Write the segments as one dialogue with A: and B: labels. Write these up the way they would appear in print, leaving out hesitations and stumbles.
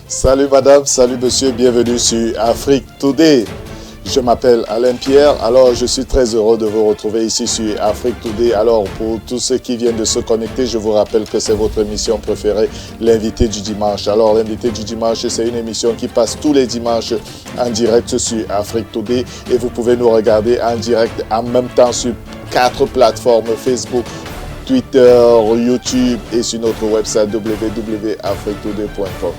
A: Salut madame, salut monsieur, bienvenue sur Afrique Today. Je m'appelle Alain Pierre, alors je suis très heureux de vous retrouver ici sur Afrique Today. Alors pour tous ceux qui viennent de se connecter, je vous rappelle que c'est votre émission préférée, l'invité du dimanche. Alors l'invité du dimanche, c'est une émission qui passe tous les dimanches en direct sur Afrique Today et vous pouvez nous regarder en direct en même temps sur 4 plateformes, Facebook, Twitter, YouTube et sur notre website www.africtoday.com.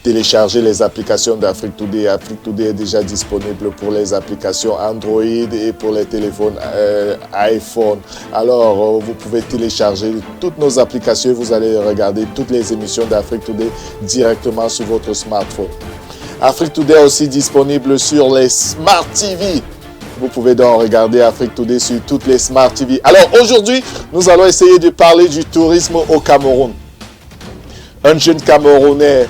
A: Téléchargez les applications d'Afrique Today. Afrique Today est déjà disponible pour les applications Android et pour les téléphones iPhone. Alors, vous pouvez télécharger toutes nos applications et vous allez regarder toutes les émissions d'Afrique Today directement sur votre smartphone. Afrique Today est aussi disponible sur les Smart TV. Vous pouvez donc regarder Afrique Today sur toutes les Smart TV. Alors, aujourd'hui, nous allons essayer de parler du tourisme au Cameroun. Un jeune Camerounais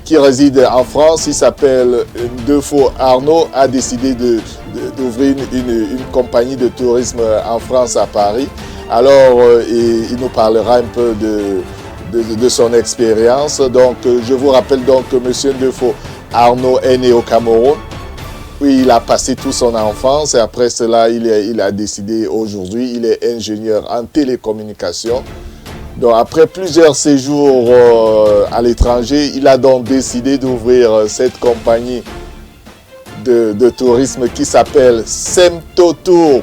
A: qui réside en France, il s'appelle Ndefo Arnaud, a décidé d'ouvrir une compagnie de tourisme en France à Paris. Alors, il nous parlera un peu de son expérience. Donc, je vous rappelle donc que M. Ndefo Arnaud est né au Cameroun. Oui, il a passé toute son enfance et après cela, il a décidé aujourd'hui, il est ingénieur en télécommunication. Donc, après plusieurs séjours à l'étranger, il a donc décidé d'ouvrir cette compagnie de tourisme qui s'appelle Semto Tour.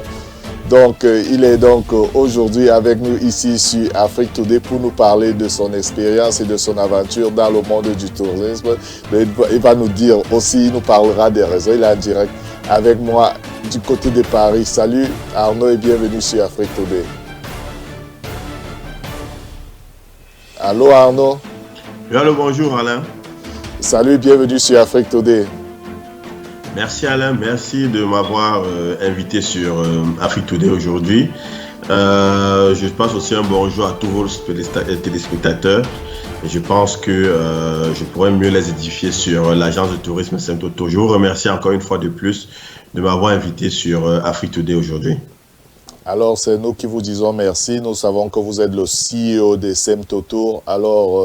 A: Donc, il est donc aujourd'hui avec nous ici sur Afrique Today pour nous parler de son expérience et de son aventure dans le monde du tourisme. Mais il va nous dire aussi, il nous parlera des réseaux. Il est en direct avec moi du côté de Paris. Salut Arnaud et bienvenue sur Afrique Today. Allô Arnaud.
B: Allô, bonjour Alain.
A: Salut, bienvenue sur Afrique Today.
B: Merci Alain, merci de m'avoir invité sur Afrique Today aujourd'hui. Je passe aussi un bonjour à tous vos téléspectateurs. Et je pense que je pourrais mieux les édifier sur l'agence de tourisme Semto Tour. Je vous remercie encore une fois de plus de m'avoir invité sur Afrique Today aujourd'hui.
A: Alors, c'est nous qui vous disons merci. Nous savons que vous êtes le CEO de Semto Tour. Alors,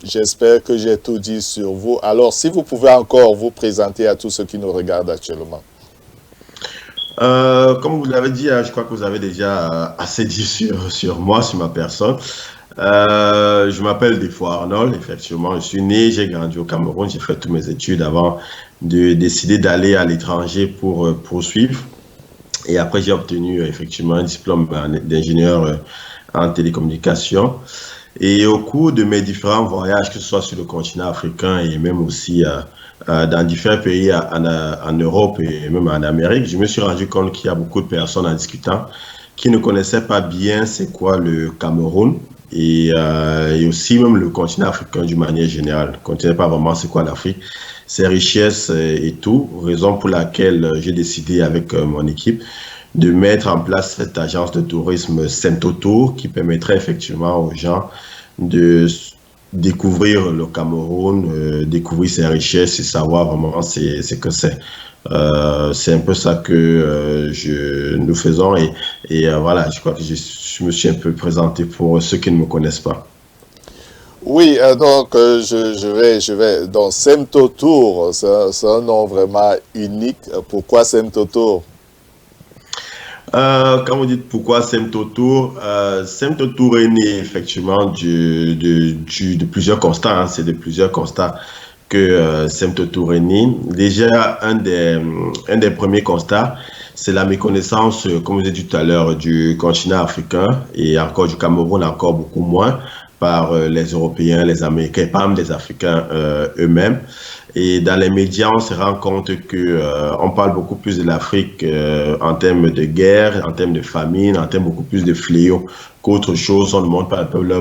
A: j'espère que j'ai tout dit sur vous. Alors, si vous pouvez encore vous présenter à tous ceux qui nous regardent actuellement.
B: Comme vous l'avez dit, je crois que vous avez déjà assez dit sur moi, sur ma personne. Je m'appelle Ndefo Arnaud, effectivement. Je suis né, j'ai grandi au Cameroun. J'ai fait toutes mes études avant de décider d'aller à l'étranger pour poursuivre. Et après, j'ai obtenu effectivement un diplôme d'ingénieur en télécommunication. Et au cours de mes différents voyages, que ce soit sur le continent africain et même aussi dans différents pays en Europe et même en Amérique, je me suis rendu compte qu'il y a beaucoup de personnes en discutant qui ne connaissaient pas bien c'est quoi le Cameroun et aussi même le continent africain d'une manière générale. Ne connaissaient pas vraiment c'est quoi l'Afrique, ses richesses et tout, raison pour laquelle j'ai décidé avec mon équipe de mettre en place cette agence de tourisme Semto Tour qui permettrait effectivement aux gens de découvrir le Cameroun, découvrir ses richesses et savoir vraiment ce que c'est. C'est un peu ça que nous faisons et voilà, je crois que je me suis un peu présenté pour ceux qui ne me connaissent pas.
A: Oui, donc je vais. Donc Semto Tour, c'est un nom vraiment unique. Pourquoi Semto Tour?
B: Quand vous dites pourquoi Semto Tour, Semto Tour est né effectivement de plusieurs constats. Hein, c'est de plusieurs constats que Semto Tour est né. Déjà, un des premiers constats, c'est la méconnaissance, comme vous avez dit tout à l'heure, du continent africain et encore du Cameroun, encore beaucoup moins par les Européens, les Américains, pas même les Africains eux-mêmes. Et dans les médias, on se rend compte que on parle beaucoup plus de l'Afrique en termes de guerre, en termes de famine, en termes beaucoup plus de fléaux qu'autre chose. On ne montre pas un peu les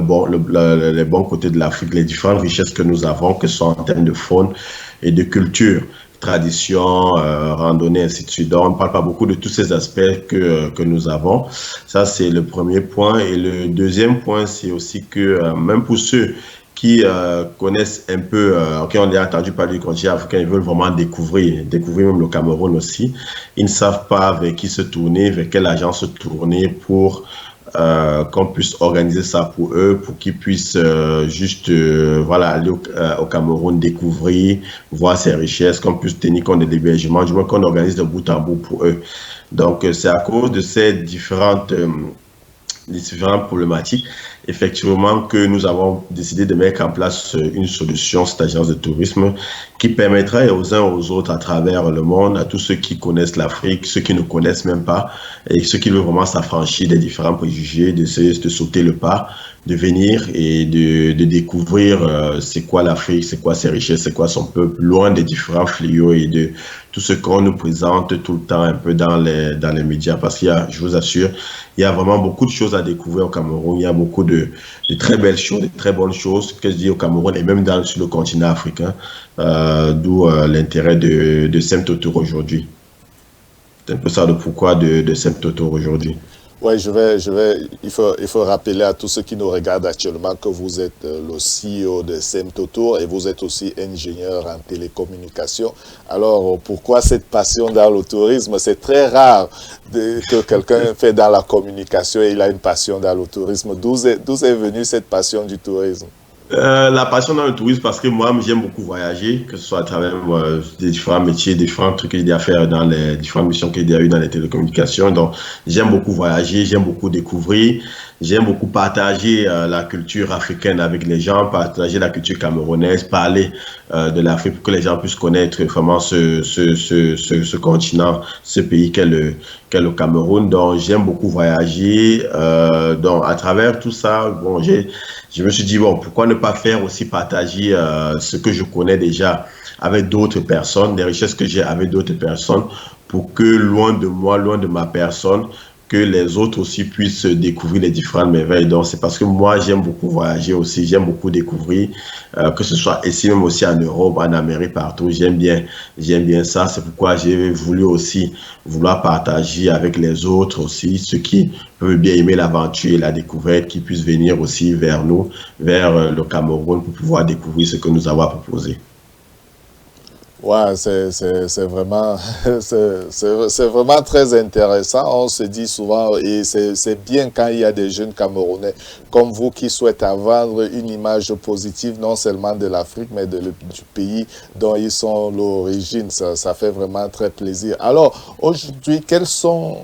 B: bons côtés de l'Afrique, les différentes richesses que nous avons, que ce soit en termes de faune et de culture, tradition, randonnée, ainsi de suite. Donc, on ne parle pas beaucoup de tous ces aspects que nous avons. Ça, c'est le premier point. Et le deuxième point, c'est aussi que même pour ceux qui connaissent un peu, qui ont déjà entendu parler du continent africain, ils veulent vraiment découvrir même le Cameroun aussi. Ils ne savent pas vers qui se tourner, vers quelle agence se tourner pour qu'on puisse organiser ça pour eux, pour qu'ils puissent voilà, aller au Cameroun, découvrir, voir ses richesses, qu'on puisse tenir compte de l'hébergement, du moins qu'on organise de bout en bout pour eux. Donc, c'est à cause de ces différentes problématiques, effectivement, que nous avons décidé de mettre en place une solution, cette agence de tourisme, qui permettra aux uns aux autres à travers le monde, à tous ceux qui connaissent l'Afrique, ceux qui ne connaissent même pas, et ceux qui veulent vraiment s'affranchir des différents préjugés, de sauter le pas, de venir et de découvrir c'est quoi l'Afrique, c'est quoi ses richesses, c'est quoi son peuple, loin des différents fléaux et de tout ce qu'on nous présente tout le temps un peu dans les médias. Parce qu'il y a, je vous assure, il y a vraiment beaucoup de choses à découvrir au Cameroun. Il y a beaucoup de très belles choses, de très bonnes choses que je dis au Cameroun et même sur le continent africain, d'où l'intérêt de Semtotour aujourd'hui. C'est un peu ça le pourquoi de Semtotour aujourd'hui.
A: Oui, il faut rappeler à tous ceux qui nous regardent actuellement que vous êtes le CEO de Semtotour et vous êtes aussi ingénieur en télécommunication. Alors, pourquoi cette passion dans le tourisme? C'est très rare que quelqu'un fait dans la communication et il a une passion dans le tourisme. D'où est venue cette passion du tourisme?
B: La passion dans le tourisme, parce que moi, j'aime beaucoup voyager, que ce soit à travers des différents métiers, différents trucs que j'ai à faire dans les différentes missions que j'ai eues dans les télécommunications. Donc, j'aime beaucoup voyager, j'aime beaucoup découvrir, j'aime beaucoup partager la culture africaine avec les gens, partager la culture camerounaise, parler de l'Afrique pour que les gens puissent connaître vraiment ce continent, ce pays qu'est le Cameroun. Donc, j'aime beaucoup voyager. Donc, à travers tout ça, bon, je me suis dit, bon, pourquoi ne pas faire aussi partager ce que je connais déjà avec d'autres personnes, les richesses que j'ai avec d'autres personnes, pour que loin de moi, loin de ma personne, que les autres aussi puissent découvrir les différentes merveilles. Donc, c'est parce que moi, j'aime beaucoup voyager aussi, j'aime beaucoup découvrir, que ce soit ici, même aussi en Europe, en Amérique, partout. J'aime bien ça. C'est pourquoi j'ai voulu aussi vouloir partager avec les autres aussi, ceux qui peuvent bien aimer l'aventure et la découverte, qui puissent venir aussi vers nous, vers le Cameroun, pour pouvoir découvrir ce que nous avons à proposer.
A: Ouais, c'est vraiment, c'est vraiment très intéressant. On se dit souvent, et c'est bien quand il y a des jeunes Camerounais comme vous qui souhaitent avoir une image positive, non seulement de l'Afrique, mais du pays dont ils sont l'origine. Ça fait vraiment très plaisir. Alors, aujourd'hui, quels sont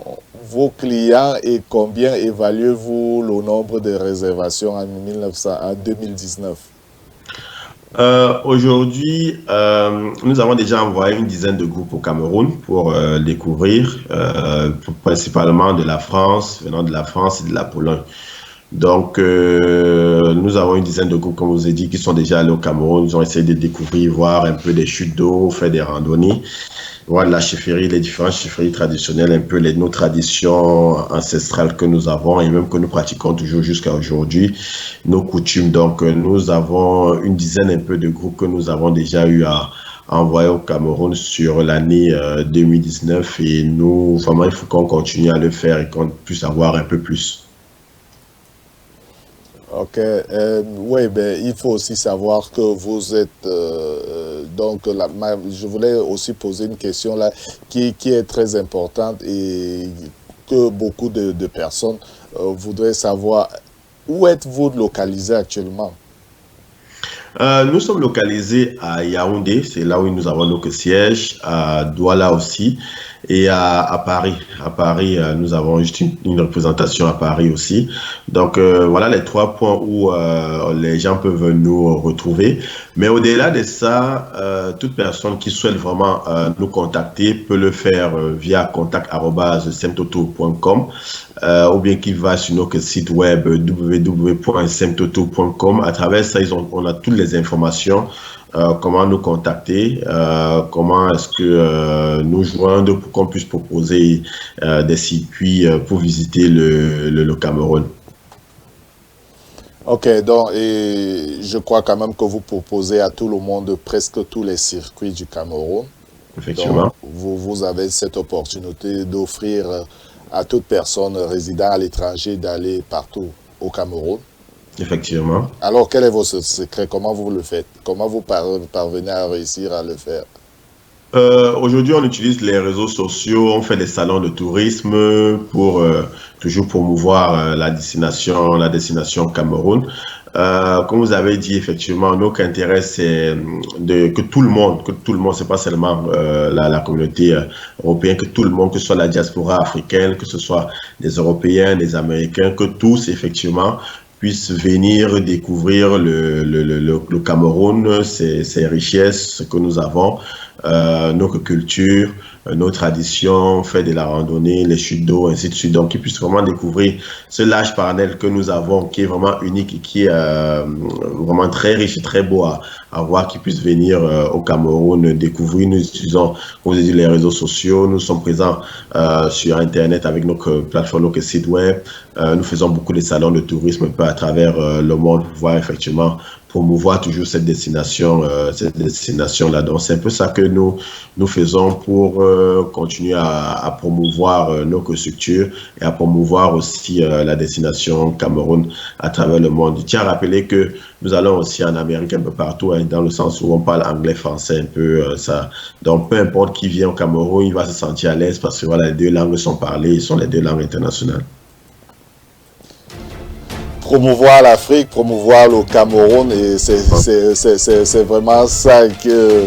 A: vos clients et combien évaluez-vous le nombre de réservations en 2019?
B: Aujourd'hui, nous avons déjà envoyé une dizaine de groupes au Cameroun pour découvrir, principalement de la France, venant de la France et de la Pologne. Donc, nous avons une dizaine de groupes, comme je vous ai dit, qui sont déjà allés au Cameroun. Ils ont essayé de découvrir, voir un peu des chutes d'eau, faire des randonnées, voir la chefferie, les différentes chefferies traditionnelles, un peu nos traditions ancestrales que nous avons et même que nous pratiquons toujours jusqu'à aujourd'hui, nos coutumes. Donc, nous avons une dizaine un peu de groupes que nous avons déjà eu à envoyer au Cameroun sur l'année 2019 et nous, vraiment, il faut qu'on continue à le faire et qu'on puisse avoir un peu plus.
A: Ok, oui, ben, il faut aussi savoir que vous êtes, donc, je voulais aussi poser une question là qui est très importante et que beaucoup de personnes voudraient savoir. Où êtes-vous localisé actuellement?
B: Nous sommes localisés à Yaoundé, c'est là où nous avons notre siège, à Douala aussi, et à Paris. À Paris, nous avons juste une représentation à Paris aussi. Donc voilà les trois points où les gens peuvent nous retrouver. Mais au-delà de ça, toute personne qui souhaite vraiment nous contacter peut le faire via contact@semtoto.com ou bien qui va sur notre site web www.semtoto.com. À travers ça, on a toutes les informations, comment nous contacter, comment est-ce que nous joindre pour qu'on puisse proposer des circuits pour visiter le Cameroun.
A: Ok, donc et je crois quand même que vous proposez à tout le monde presque tous les circuits du Cameroun. Donc
B: Effectivement.
A: vous avez cette opportunité d'offrir à toute personne résidant à l'étranger d'aller partout au Cameroun.
B: Effectivement.
A: Alors, quel est votre secret? Comment vous le faites? Comment vous parvenez à réussir à le faire?
B: Aujourd'hui, on utilise les réseaux sociaux, on fait des salons de tourisme pour toujours promouvoir la destination Cameroun. Comme vous avez dit, effectivement, notre intérêt, c'est que tout le monde, c'est pas seulement la communauté européenne, que tout le monde, que ce soit la diaspora africaine, que ce soit des Européens, des Américains, que tous, effectivement, puissent venir découvrir le Cameroun, ses richesses, ce que nous avons, notre culture, nos traditions, faire de la randonnée, les chutes d'eau, ainsi de suite. Donc, qu'ils puissent vraiment découvrir ce large parallèle que nous avons, qui est vraiment unique et qui est vraiment très riche et très beau à voir, qu'ils puissent venir au Cameroun découvrir. Nous utilisons, comme vous avez dit, les réseaux sociaux. Nous sommes présents sur Internet avec notre plateforme, notre site web. Nous faisons beaucoup de salons de tourisme un peu à travers le monde pour voir effectivement promouvoir toujours cette destination-là. Donc, c'est un peu ça que nous faisons pour continuer à promouvoir notre structure et à promouvoir aussi la destination Cameroun à travers le monde. Je tiens à rappeler que nous allons aussi en Amérique un peu partout, hein, dans le sens où on parle anglais, français, un peu ça. Donc, peu importe qui vient au Cameroun, il va se sentir à l'aise parce que voilà, les deux langues sont parlées, ce sont les deux langues internationales.
A: Promouvoir l'Afrique, promouvoir le Cameroun, et c'est vraiment ça que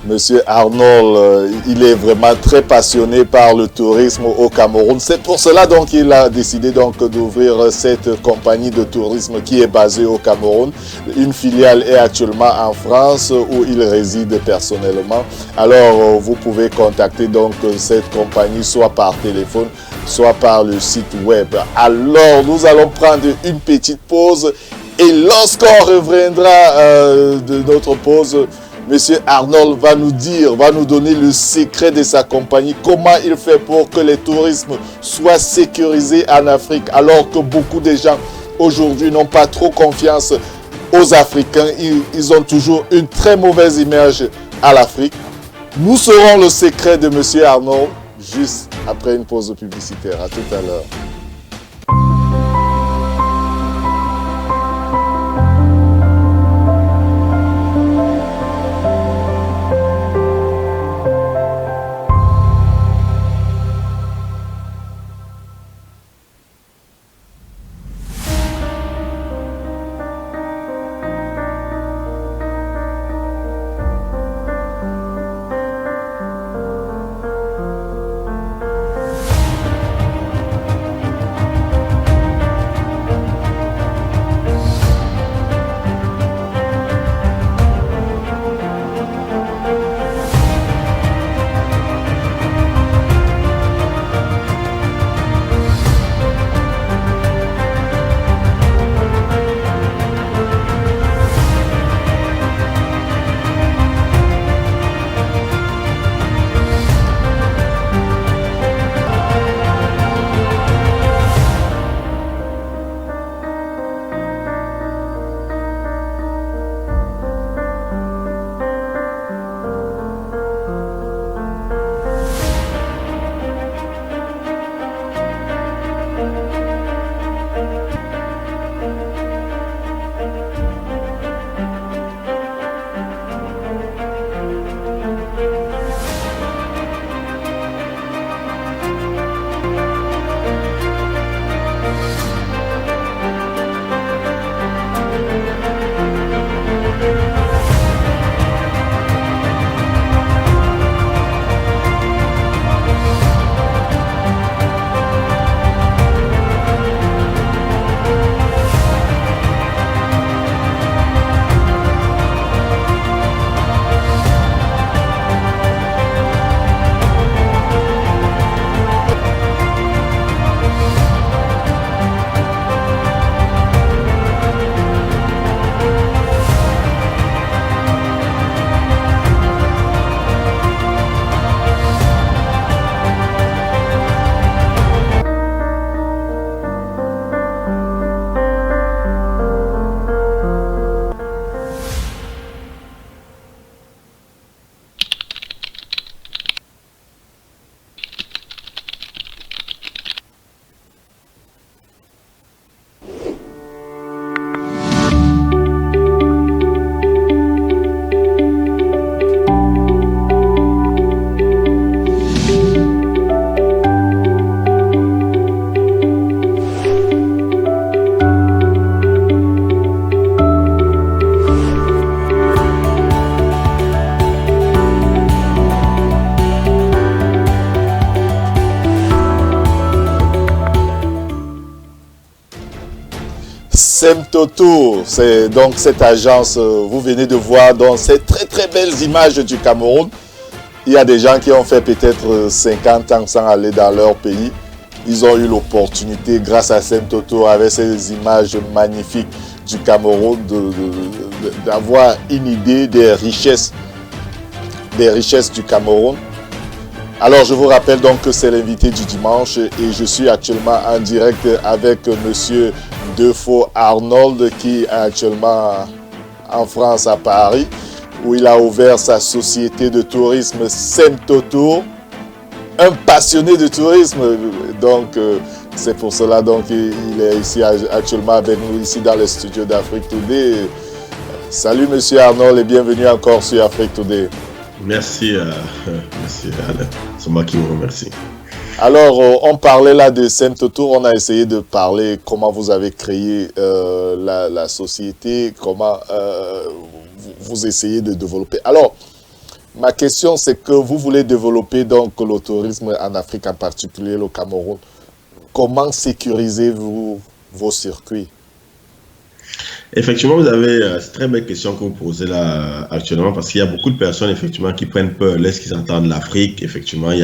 A: Monsieur Arnold, il est vraiment très passionné par le tourisme au Cameroun. C'est pour cela donc qu'il a décidé donc d'ouvrir cette compagnie de tourisme qui est basée au Cameroun. Une filiale est actuellement en France où il réside personnellement. Alors vous pouvez contacter donc cette compagnie soit par téléphone, soit par le site web. Alors nous allons prendre une petite pause et lorsqu'on reviendra de notre pause, Monsieur Arnold va nous donner le secret de sa compagnie, comment il fait pour que les tourismes soient sécurisés en Afrique, alors que beaucoup de gens aujourd'hui n'ont pas trop confiance aux Africains. Ils ont toujours une très mauvaise image à l'Afrique. Nous saurons le secret de Monsieur Arnold juste après une pause publicitaire. À tout à l'heure. Semtotour, c'est donc cette agence, vous venez de voir dans ces très très belles images du Cameroun. Il y a des gens qui ont fait peut-être 50 ans sans aller dans leur pays. Ils ont eu l'opportunité, grâce à Semtotour, avec ces images magnifiques du Cameroun, d'avoir une idée des richesses du Cameroun. Alors je vous rappelle donc que c'est l'invité du dimanche et je suis actuellement en direct avec monsieur Defaux Arnold qui est actuellement en France à Paris où il a ouvert sa société de tourisme Semtotour, un passionné de tourisme, donc c'est pour cela donc il est ici actuellement avec nous ici dans le studio d'Afrique Today. Salut monsieur Arnold et bienvenue encore sur Afrique Today.
B: Merci, merci Alain. C'est moi qui vous remercie.
A: Alors, on parlait là de Semtotour, on a essayé de parler comment vous avez créé la société, comment vous essayez de développer. Alors, ma question c'est que vous voulez développer donc le tourisme en Afrique, en particulier le Cameroun. Comment sécurisez-vous vos circuits?
B: Effectivement, vous avez c'est une très belle question que vous posez là actuellement parce qu'il y a beaucoup de personnes effectivement qui prennent peur lorsqu'ils entendent l'Afrique. Effectivement, il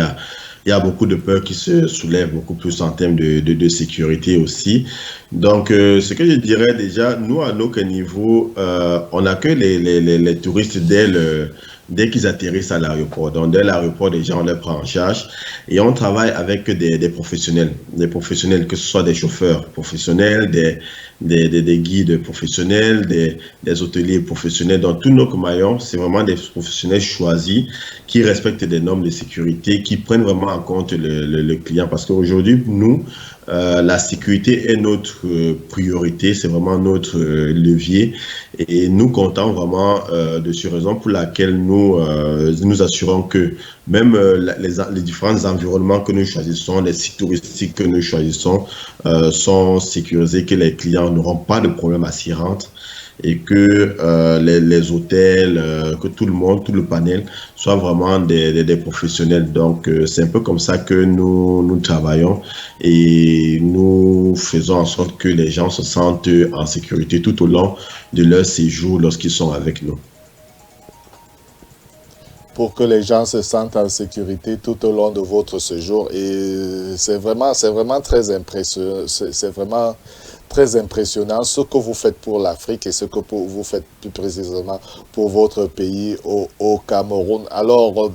B: y a beaucoup de peurs qui se soulèvent beaucoup plus en termes de sécurité aussi. Donc, ce que je dirais déjà, nous à notre niveau, on accueille les touristes dès qu'ils atterrissent à l'aéroport. Donc, dès l'aéroport, déjà, on les prend en charge et on travaille avec des professionnels, que ce soit des chauffeurs professionnels, des guides professionnels, des hôteliers professionnels. Dans tous nos maillons, c'est vraiment des professionnels choisis qui respectent des normes de sécurité, qui prennent vraiment en compte le client. Parce qu'aujourd'hui, nous, la sécurité est notre priorité, c'est vraiment notre levier et nous comptons vraiment de cette raison pour laquelle nous assurons que même les différents environnements que nous choisissons, les sites touristiques que nous choisissons sont sécurisés, que les clients n'auront pas de problème à s'y rendre et que les hôtels, que tout le panel soit vraiment des professionnels. Donc, c'est un peu comme ça que nous travaillons et nous faisons en sorte que les gens se sentent en sécurité tout au long de leur séjour lorsqu'ils sont avec nous.
A: Pour que les gens se sentent en sécurité tout au long de votre séjour. Et c'est vraiment très impressionnant. C'est vraiment très impressionnant ce que vous faites pour l'Afrique et ce que vous faites plus précisément pour votre pays au Cameroun. Alors,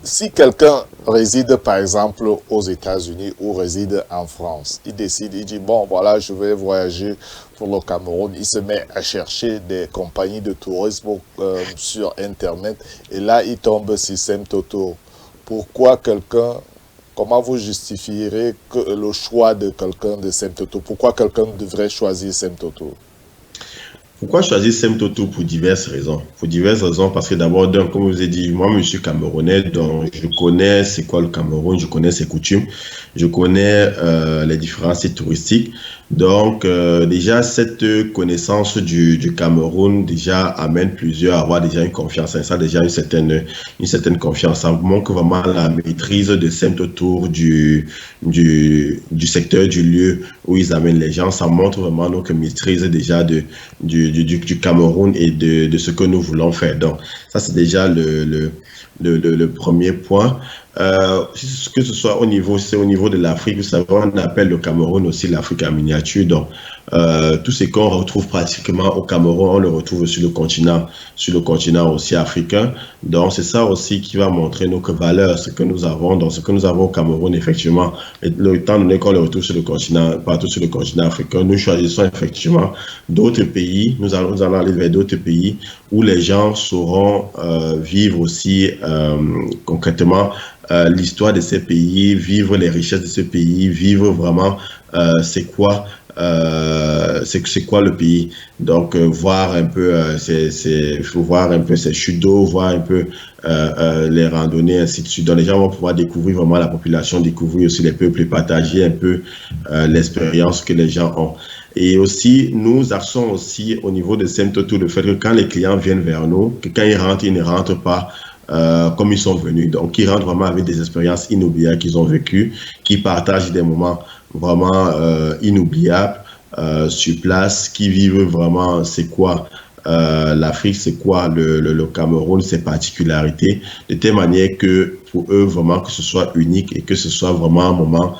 A: si quelqu'un réside par exemple aux États-Unis ou réside en France, il décide, il dit bon voilà je vais voyager pour le Cameroun, il se met à chercher des compagnies de tourisme sur internet et là il tombe sur Semtotour. Comment vous justifierez le choix de quelqu'un de Semtotour? Pourquoi quelqu'un devrait choisir Semtotour?
B: Pourquoi choisir Semtotour? Pour diverses raisons. Parce que d'abord, comme je vous ai dit, moi, je suis camerounais, donc je connais c'est quoi le Cameroun, je connais ses coutumes, je connais les différents sites touristiques. Donc, déjà, cette connaissance du Cameroun déjà amène plusieurs à avoir déjà une confiance en ça, déjà une certaine confiance. Ça montre vraiment la maîtrise de Semtotour du secteur, du lieu où ils amènent les gens. Ça montre vraiment notre maîtrise déjà du Cameroun et de ce que nous voulons faire. Donc, ça, c'est déjà le premier point. Que ce soit au niveau de l'Afrique, vous savez, on appelle le Cameroun aussi l'Afrique en miniature. Donc, tout ce qu'on retrouve pratiquement au Cameroun, on le retrouve sur le continent aussi africain. Donc, c'est ça aussi qui va montrer nos valeurs, ce que nous avons, donc ce que nous avons au Cameroun, effectivement. Étant donné qu'on le retrouve sur le continent, partout sur le continent africain, nous choisissons effectivement d'autres pays. Nous allons aller vers d'autres pays où les gens sauront vivre aussi concrètement l'histoire de ces pays, vivre les richesses de ce pays, vivre vraiment c'est quoi le pays. Donc voir un peu voir un peu ces chutes d'eau, voir un peu les randonnées, ainsi de suite. Donc les gens vont pouvoir découvrir vraiment la population, découvrir aussi les peuples et partager un peu l'expérience que les gens ont. Et aussi, nous axons aussi au niveau de Semtotour le fait que quand les clients viennent vers nous, que quand ils ne rentrent pas comme ils sont venus. Donc, ils rentrent vraiment avec des expériences inoubliables qu'ils ont vécues, qui partagent des moments vraiment inoubliables. sur place, qui vivent vraiment c'est quoi l'Afrique, c'est quoi le Cameroun, ses particularités, de telle manière que pour eux, vraiment, que ce soit unique et que ce soit vraiment un moment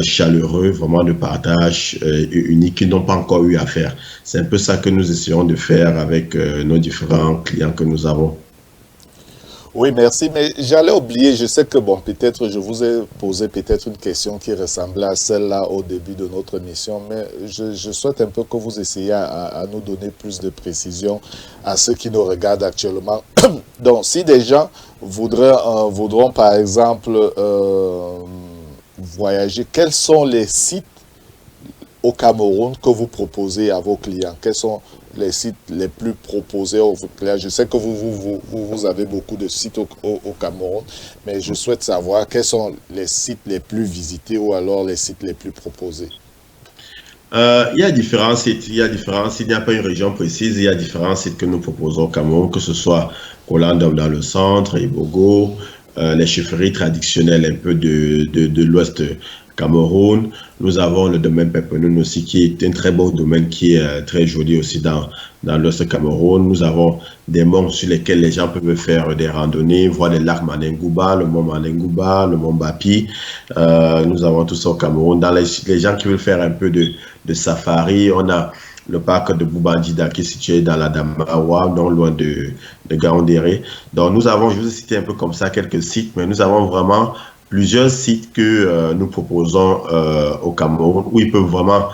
B: chaleureux, vraiment de partage unique qu'ils n'ont pas encore eu à faire. C'est un peu ça que nous essayons de faire avec nos différents clients que nous avons.
A: Oui, merci, mais j'allais oublier, je sais que bon, peut-être je vous ai posé peut-être une question qui ressemblait à celle-là au début de notre mission, mais je souhaite un peu que vous essayiez à nous donner plus de précision à ceux qui nous regardent actuellement. Donc, si des gens voudront par exemple voyager, quels sont les sites au Cameroun que vous proposez à vos clients? Quels sont les sites les plus proposés à vos clients? Je sais que vous avez beaucoup de sites au Cameroun, mais je souhaite savoir quels sont les sites les plus visités ou alors les sites les plus proposés.
B: Il y a différents sites, il n'y a pas une région précise, il y a différents sites que nous proposons au Cameroun, que ce soit Kolandam dans le centre, Ibogo, les chefferies traditionnelles un peu de l'ouest Cameroun. Nous avons le domaine Pepenoun aussi, qui est un très beau domaine, qui est très joli aussi dans l'ouest Cameroun. Nous avons des monts sur lesquels les gens peuvent faire des randonnées, voir les lacs Manengouba, le mont Manengouba, le mont Bapi. Nous avons tout ça au Cameroun. Dans les gens qui veulent faire un peu de safari, on a le parc de Boubandida qui est situé dans la Damawa, non loin de Gaoundéré. Donc nous avons, je vous ai cité un peu comme ça quelques sites, mais nous avons vraiment plusieurs sites que nous proposons au Cameroun où ils peuvent vraiment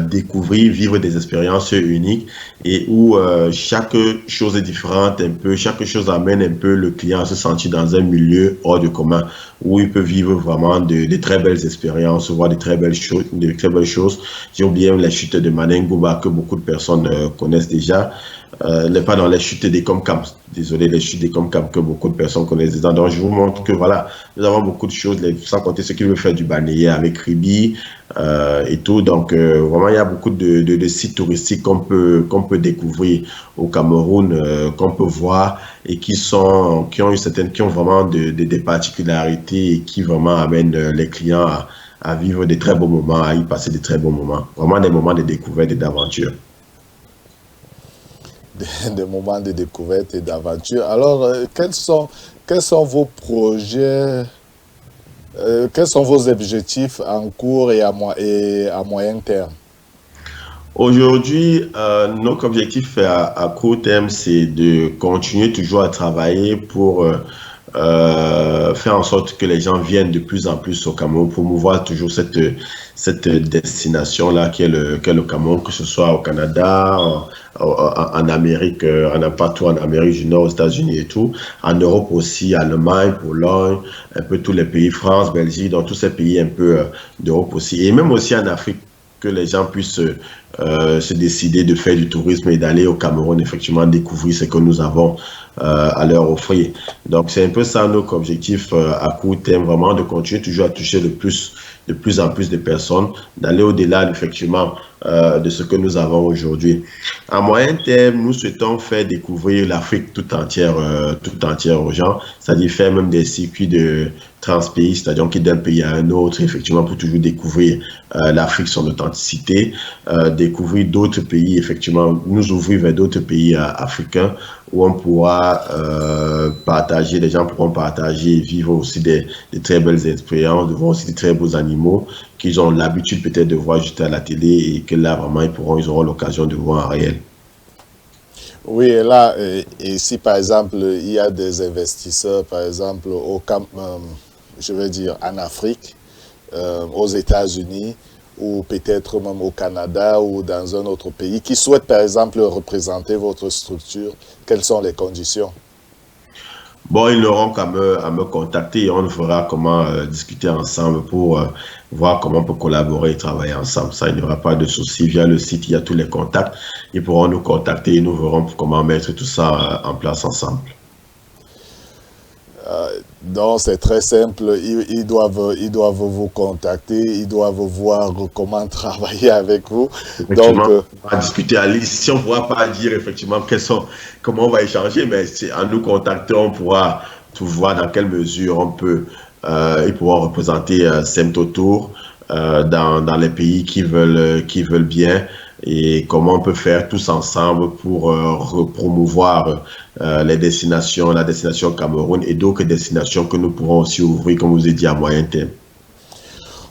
B: découvrir, vivre des expériences uniques et où chaque chose est différente un peu, chaque chose amène un peu le client à se sentir dans un milieu hors du commun où il peut vivre vraiment de très belles expériences, voir de très belles choses. J'ai oublié les chutes de Manengouba que beaucoup de personnes connaissent déjà. Pas dans les chutes des Comcam, désolé, les chutes des Comcam que beaucoup de personnes connaissent déjà. Donc, je vous montre que voilà, nous avons beaucoup de choses, sans compter ceux qui veulent faire du balayé avec Ribi et tout. Donc, vraiment, il y a beaucoup de sites touristiques qu'on peut découvrir au Cameroun, qu'on peut voir et qui ont vraiment des particularités et qui vraiment amènent les clients à vivre des très beaux moments, à y passer des très bons moments. Vraiment des moments de découverte et d'aventure.
A: Des moments de découverte et d'aventure. Alors, quels sont vos projets, quels sont vos objectifs en court et à moyen terme?
B: Aujourd'hui, notre objectif à court terme, c'est de continuer toujours à travailler pour faire en sorte que les gens viennent de plus en plus au Cameroun, promouvoir toujours cette destination-là qui est le Cameroun, que ce soit au Canada, en Amérique, partout en Amérique du Nord, aux États-Unis et tout, en Europe aussi, Allemagne, Pologne, un peu tous les pays, France, Belgique, dans tous ces pays un peu d'Europe aussi, et même aussi en Afrique, que les gens puissent se décider de faire du tourisme et d'aller au Cameroun, effectivement, découvrir ce que nous avons à leur offrir. Donc, c'est un peu ça notre objectif à court terme, vraiment de continuer toujours à toucher de plus en plus de personnes, d'aller au-delà, effectivement, de ce que nous avons aujourd'hui. À moyen terme, nous souhaitons faire découvrir l'Afrique tout entière aux gens, c'est-à-dire faire même des circuits de transpays, c'est-à-dire qui d'un pays à un autre, effectivement, pour toujours découvrir l'Afrique, son authenticité, découvrir d'autres pays, effectivement, nous ouvrir vers d'autres pays africains où on pourra partager, les gens pourront partager et vivre aussi des très belles expériences, de voir aussi des très beaux animaux qu'ils ont l'habitude peut-être de voir juste à la télé et que là, vraiment, ils auront l'occasion de voir en réel.
A: Oui, et là, et si par exemple, il y a des investisseurs, par exemple, je veux dire en Afrique, aux États-Unis, ou peut-être même au Canada ou dans un autre pays, qui souhaitent par exemple représenter votre structure, quelles sont les conditions?
B: Bon, ils n'auront qu'à me contacter et on fera comment discuter ensemble pour voir comment on peut collaborer et travailler ensemble. Ça, il n'y aura pas de souci. Via le site, il y a tous les contacts. Ils pourront nous contacter et nous verrons comment mettre tout ça en place ensemble.
A: Donc, c'est très simple. Ils doivent vous contacter, ils doivent voir comment travailler avec vous.
B: Effectivement,
A: Donc,
B: on va discuter à l'issue. Si on ne pourra pas dire effectivement comment on va échanger, mais en nous contactant, on pourra tout voir dans quelle mesure ils pourront représenter Semtotour dans les pays qui veulent bien, et comment on peut faire tous ensemble pour promouvoir la destination Cameroun et d'autres destinations que nous pourrons aussi ouvrir, comme vous avez dit, à moyen terme.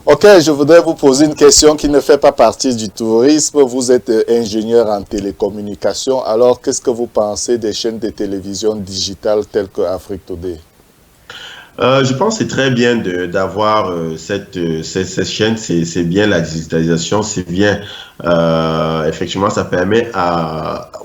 A: Ok, je voudrais vous poser une question qui ne fait pas partie du tourisme. Vous êtes ingénieur en télécommunication. Alors, qu'est-ce que vous pensez des chaînes de télévision digitales telles que Afrique Today?
B: Je pense que c'est très bien d'avoir cette chaîne, c'est bien la digitalisation, c'est bien, effectivement, ça permet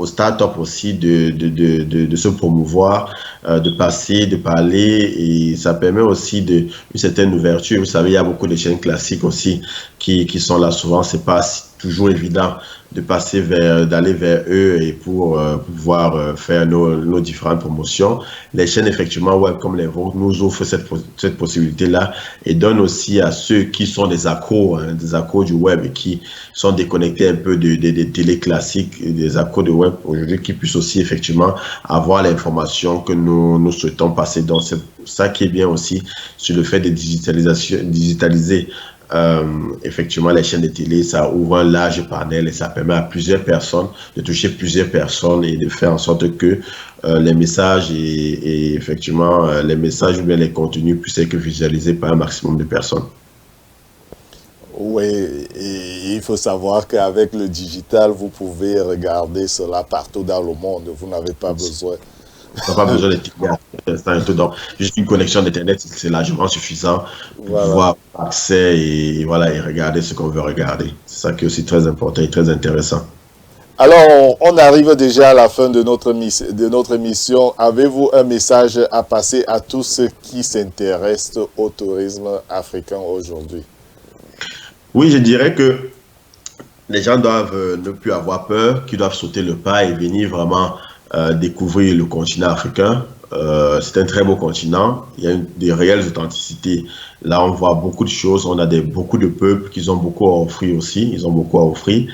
B: aux startups aussi de se promouvoir, de passer, de parler, et ça permet aussi une certaine ouverture. Vous savez, il y a beaucoup de chaînes classiques aussi qui sont là souvent, c'est pas toujours évident de passer d'aller vers eux et pour pouvoir faire nos différentes promotions. Les chaînes, effectivement, web comme les vôtres nous offrent cette possibilité-là et donnent aussi à ceux qui sont des accros du web et qui sont déconnectés un peu des télés classiques, des accros de web aujourd'hui, qui puissent aussi, effectivement, avoir l'information que nous souhaitons passer. Donc, c'est ça qui est bien aussi sur le fait de digitaliser effectivement les chaînes de télé. Ça ouvre un large panel et ça permet à plusieurs personnes de toucher plusieurs personnes et de faire en sorte que les messages et effectivement les messages ou bien les contenus puissent être visualisés par un maximum de personnes.
A: Oui, et il faut savoir qu'avec le digital, vous pouvez regarder cela partout dans le monde. Vous n'avez pas besoin.
B: On n'a pas besoin d'Internet. Donc, juste une connexion d'Internet, c'est largement suffisant pour pouvoir avoir accès et regarder ce qu'on veut regarder. C'est ça qui est aussi très important et très intéressant.
A: Alors, on arrive déjà à la fin de notre émission. Avez-vous un message à passer à tous ceux qui s'intéressent au tourisme africain aujourd'hui?
B: Oui, je dirais que les gens doivent ne plus avoir peur, qu'ils doivent sauter le pas et venir vraiment découvrir le continent africain. C'est un très beau continent. Il y a des réelles authenticités. Là, on voit beaucoup de choses. On a beaucoup de peuples qui ont beaucoup à offrir aussi. Ils ont beaucoup à offrir.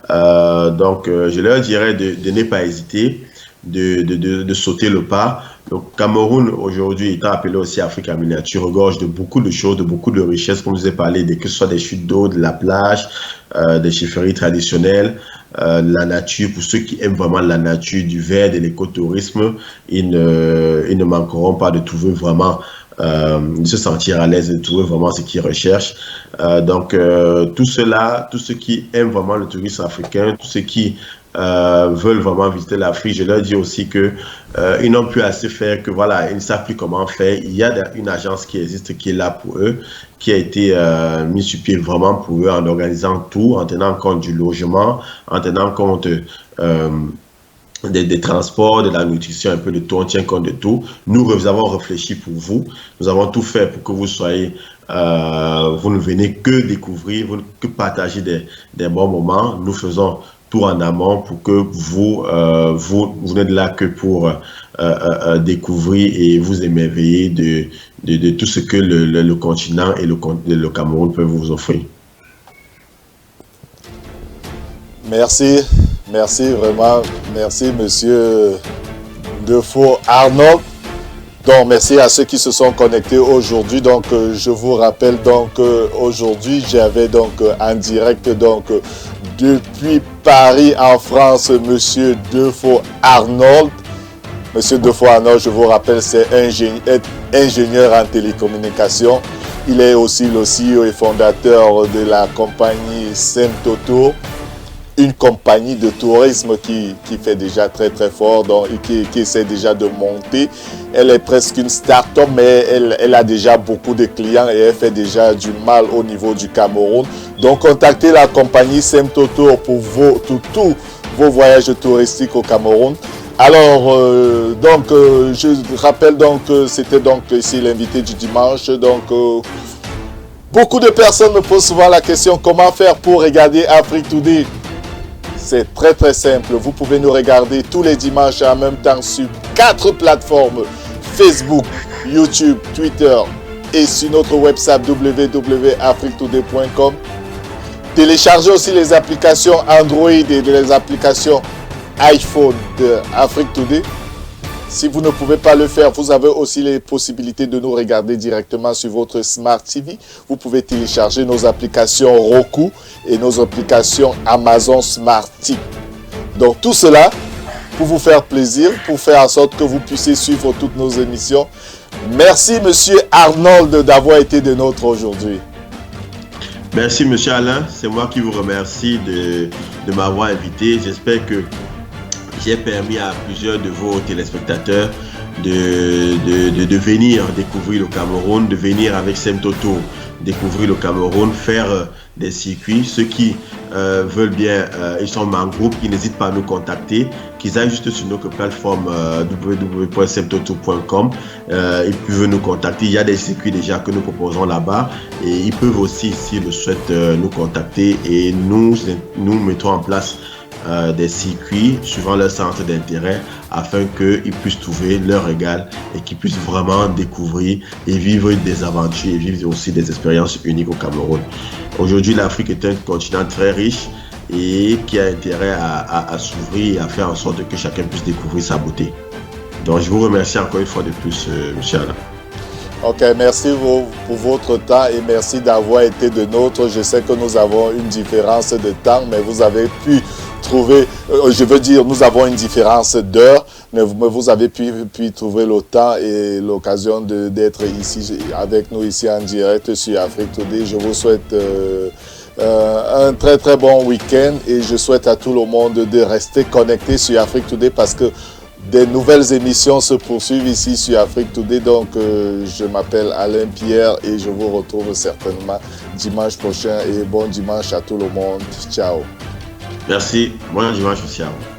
B: Donc, je leur dirais de ne pas hésiter, de sauter le pas. Le Cameroun, aujourd'hui, étant appelé aussi Afrique en miniature, regorge de beaucoup de choses, de beaucoup de richesses, comme je vous ai parlé, que ce soit des chutes d'eau, de la plage, des chefferies traditionnelles, la nature. Pour ceux qui aiment vraiment la nature, du vert, de l'écotourisme, ils ne manqueront pas de trouver vraiment, de se sentir à l'aise, de trouver vraiment ce qu'ils recherchent. Donc, tout ceux qui aiment vraiment le tourisme africain, tous ceux qui veulent vraiment visiter l'Afrique, je leur dis aussi que ils n'ont plus à se faire, que voilà, ils ne savent plus comment faire. Il y a une agence qui existe, qui est là pour eux, qui a été mise sur pied vraiment pour eux en organisant tout, en tenant compte du logement, en tenant compte des transports, de la nutrition, un peu de tout, on tient compte de tout. Nous avons réfléchi pour vous, nous avons tout fait pour que vous soyez, vous ne venez que découvrir, que partager des bons moments. Nous faisons tout en amont pour que vous n'êtes là que pour découvrir et vous émerveiller de tout ce que le continent et le Cameroun peuvent vous offrir.
A: Merci, merci vraiment, merci monsieur Defo Arnold. Donc merci à ceux qui se sont connectés aujourd'hui. Donc je vous rappelle donc aujourd'hui j'avais donc en direct donc depuis Paris en France monsieur Defo Arnold. Monsieur Defo Arnold, je vous rappelle, c'est ingénieur en télécommunications. Il est aussi le CEO et fondateur de la compagnie Semtoto, une compagnie de tourisme qui fait déjà très très fort, donc, et qui essaie déjà de monter. Elle est presque une start-up, mais elle a déjà beaucoup de clients et elle fait déjà du mal au niveau du Cameroun. Donc contactez la compagnie Semtoto pour tous vos voyages touristiques au Cameroun. Alors, je rappelle donc que c'était donc ici l'invité du dimanche. Donc, beaucoup de personnes me posent souvent la question comment faire pour regarder Afrique Today. C'est très très simple. Vous pouvez nous regarder tous les dimanches en même temps sur 4 plateformes: Facebook, YouTube, Twitter et sur notre website www.afriquetoday.com. Téléchargez aussi les applications Android et les applications iPhone de Afrique Today. Si vous ne pouvez pas le faire, vous avez aussi les possibilités de nous regarder directement sur votre Smart TV. Vous pouvez télécharger nos applications Roku et nos applications Amazon Smart TV. Donc tout cela pour vous faire plaisir, pour faire en sorte que vous puissiez suivre toutes nos émissions. Merci Monsieur Arnold d'avoir été de nôtre aujourd'hui.
B: Merci Monsieur Alain, c'est moi qui vous remercie de m'avoir invité. J'espère que j'ai permis à plusieurs de vos téléspectateurs de venir découvrir le Cameroun, de venir avec Semtoto découvrir le Cameroun, faire des circuits. Ceux qui veulent bien, ils sont en groupe, ils n'hésitent pas à nous contacter, qu'ils aillent juste sur notre plateforme www.semtoto.com. Ils peuvent nous contacter. Il y a des circuits déjà que nous proposons là-bas et ils peuvent aussi, s'ils le souhaitent, nous contacter et nous mettons en place des circuits suivant leur centre d'intérêt afin qu'ils puissent trouver leur égal et qu'ils puissent vraiment découvrir et vivre des aventures et vivre aussi des expériences uniques au Cameroun. Aujourd'hui, l'Afrique est un continent très riche et qui a intérêt à s'ouvrir et à faire en sorte que chacun puisse découvrir sa beauté. Donc, je vous remercie encore une fois de plus, M. Alain.
A: Ok, merci pour votre temps et merci d'avoir été de nôtre. Je sais que nous avons une différence de temps, mais vous avez pu trouver, nous avons une différence d'heure, mais vous avez pu trouver le temps et l'occasion d'être ici avec nous ici en direct sur Afrique Today. Je vous souhaite un très très bon week-end et je souhaite à tout le monde de rester connecté sur Afrique Today parce que des nouvelles émissions se poursuivent ici sur Afrique Today. Donc, je m'appelle Alain Pierre et je vous retrouve certainement dimanche prochain. Et bon dimanche à tout le monde. Ciao.
B: Merci. Bon dimanche aussi à vous.